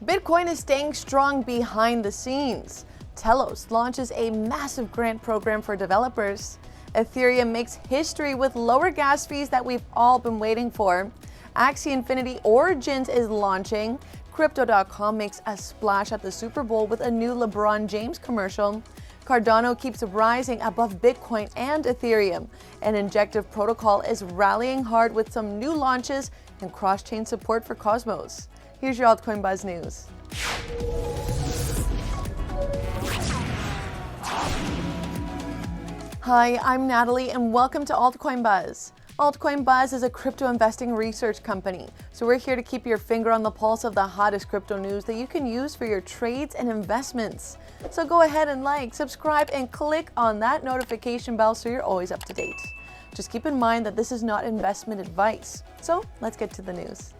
Bitcoin is staying strong behind the scenes. Telos launches a massive grant program for developers. Ethereum makes history with lower gas fees that we've all been waiting for. Axie Infinity Origins is launching. Crypto.com makes a splash at the Super Bowl with a new LeBron James commercial. Cardano keeps rising above Bitcoin and Ethereum. And Injective Protocol is rallying hard with some new launches and cross-chain support for Cosmos. Here's your Altcoin Buzz news. Hi, I'm Natalie and welcome to Altcoin Buzz. Altcoin Buzz is a crypto investing research company, so we're here to keep your finger on the pulse of the hottest crypto news that you can use for your trades and investments. So go ahead and like, subscribe, and click on that notification bell so you're always up to date. Just keep in mind that this is not investment advice. So let's get to the news.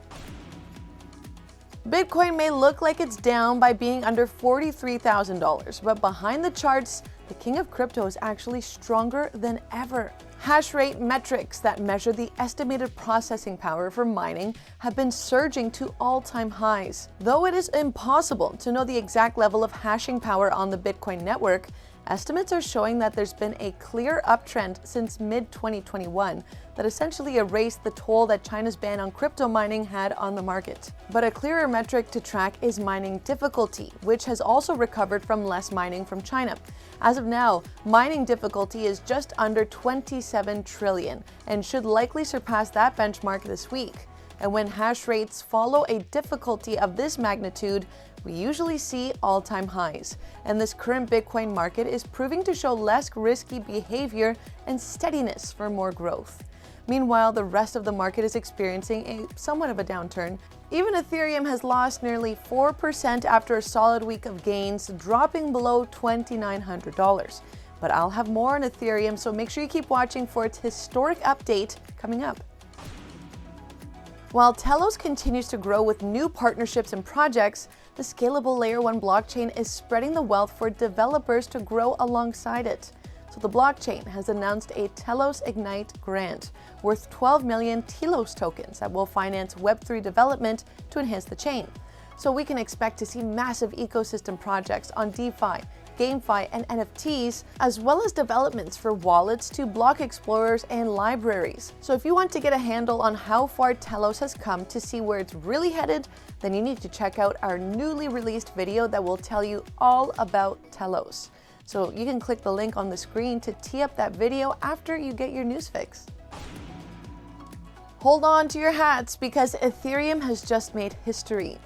Bitcoin may look like it's down by being under $43,000, but behind the charts, the king of crypto is actually stronger than ever. Hash rate metrics that measure the estimated processing power for mining have been surging to all-time highs. Though it is impossible to know the exact level of hashing power on the Bitcoin network, estimates are showing that there's been a clear uptrend since mid-2021 that essentially erased the toll that China's ban on crypto mining had on the market. But a clearer metric to track is mining difficulty, which has also recovered from less mining from China. As of now, mining difficulty is just under 27 trillion and should likely surpass that benchmark this week. And when hash rates follow a difficulty of this magnitude, we usually see all-time highs. And this current Bitcoin market is proving to show less risky behavior and steadiness for more growth. Meanwhile, the rest of the market is experiencing a somewhat of a downturn. Even Ethereum has lost nearly 4% after a solid week of gains, dropping below $2,900. But I'll have more on Ethereum, so make sure you keep watching for its historic update coming up. While Telos continues to grow with new partnerships and projects, the scalable Layer 1 blockchain is spreading the wealth for developers to grow alongside it. So the blockchain has announced a Telos Ignite grant worth 12 million Telos tokens that will finance Web3 development to enhance the chain. So we can expect to see massive ecosystem projects on DeFi, GameFi, and NFTs, as well as developments for wallets to block explorers and libraries. So if you want to get a handle on how far Telos has come to see where it's really headed, then you need to check out our newly released video that will tell you all about Telos. So you can click the link on the screen to tee up that video after you get your news fix. Hold on to your hats because Ethereum has just made history.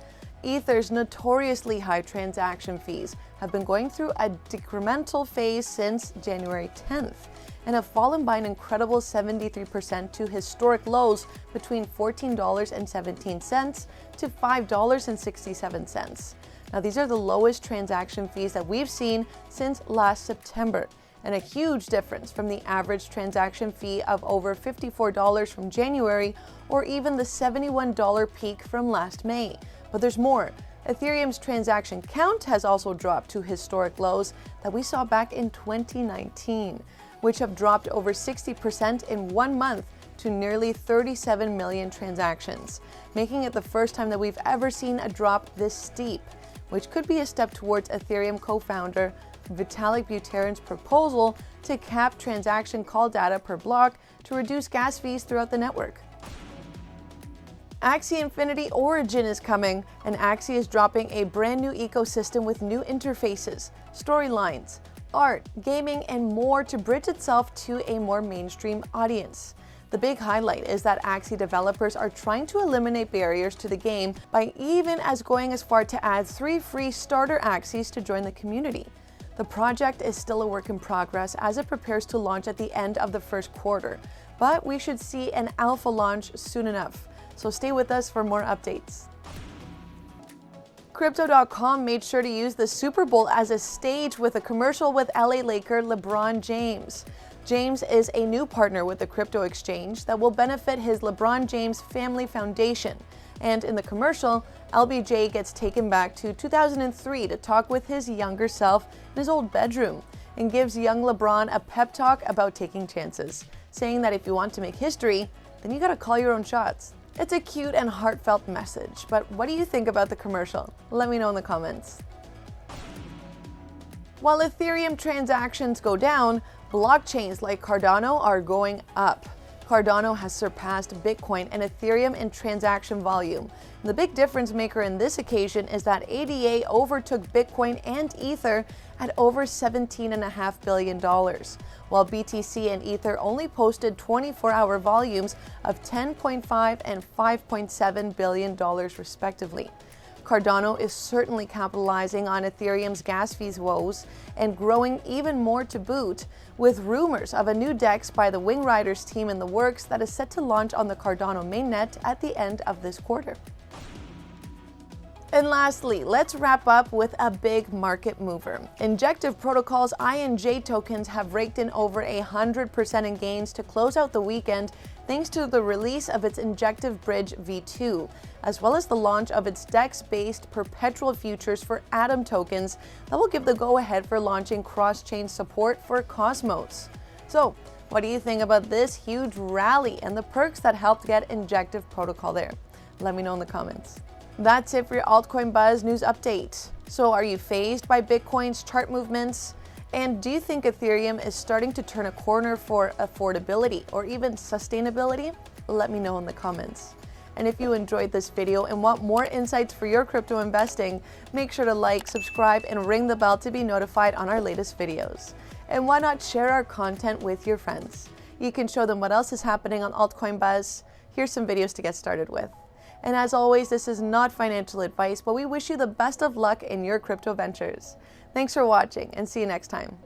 Ether's notoriously high transaction fees have been going through a decremental phase since January 10th and have fallen by an incredible 73% to historic lows between $14.17 to $5.67. Now, these are the lowest transaction fees that we've seen since last September, and a huge difference from the average transaction fee of over $54 from January or even the $71 peak from last May. But there's more. Ethereum's transaction count has also dropped to historic lows that we saw back in 2019, which have dropped over 60% in 1 month to nearly 37 million transactions, making it the first time that we've ever seen a drop this steep, which could be a step towards Ethereum co-founder Vitalik Buterin's proposal to cap transaction call data per block to reduce gas fees throughout the network. Axie Infinity Origin is coming, and Axie is dropping a brand new ecosystem with new interfaces, storylines, art, gaming, and more to bridge itself to a more mainstream audience. The big highlight is that Axie developers are trying to eliminate barriers to the game by even going as far to add 3 free starter Axies to join the community. The project is still a work in progress as it prepares to launch at the end of the first quarter, but we should see an alpha launch soon enough. So stay with us for more updates. Crypto.com made sure to use the Super Bowl as a stage with a commercial with LA Laker LeBron James. James is a new partner with the crypto exchange that will benefit his LeBron James Family Foundation. And in the commercial, LBJ gets taken back to 2003 to talk with his younger self in his old bedroom and gives young LeBron a pep talk about taking chances, saying that if you want to make history, then you gotta call your own shots. It's a cute and heartfelt message, but what do you think about the commercial? Let me know in the comments. While Ethereum transactions go down, blockchains like Cardano are going up. Cardano has surpassed Bitcoin and Ethereum in transaction volume. The big difference maker in this occasion is that ADA overtook Bitcoin and Ether at over $17.5 billion, while BTC and Ether only posted 24-hour volumes of $10.5 and $5.7 billion respectively. Cardano is certainly capitalizing on Ethereum's gas fees woes and growing even more to boot, with rumors of a new DEX by the Wing Riders team in the works that is set to launch on the Cardano mainnet at the end of this quarter. And lastly, let's wrap up with a big market mover. Injective Protocol's INJ tokens have raked in over 100% in gains to close out the weekend, thanks to the release of its Injective Bridge V2, as well as the launch of its DEX-based perpetual futures for Atom tokens that will give the go-ahead for launching cross-chain support for Cosmos. So, what do you think about this huge rally and the perks that helped get Injective Protocol there? Let me know in the comments. That's it for your Altcoin Buzz news update. So are you fazed by Bitcoin's chart movements? And do you think Ethereum is starting to turn a corner for affordability or even sustainability? Let me know in the comments. And if you enjoyed this video and want more insights for your crypto investing, make sure to like, subscribe, and ring the bell to be notified on our latest videos. And why not share our content with your friends? You can show them what else is happening on Altcoin Buzz. Here's some videos to get started with. And as always, this is not financial advice, but we wish you the best of luck in your crypto ventures. Thanks for watching and see you next time.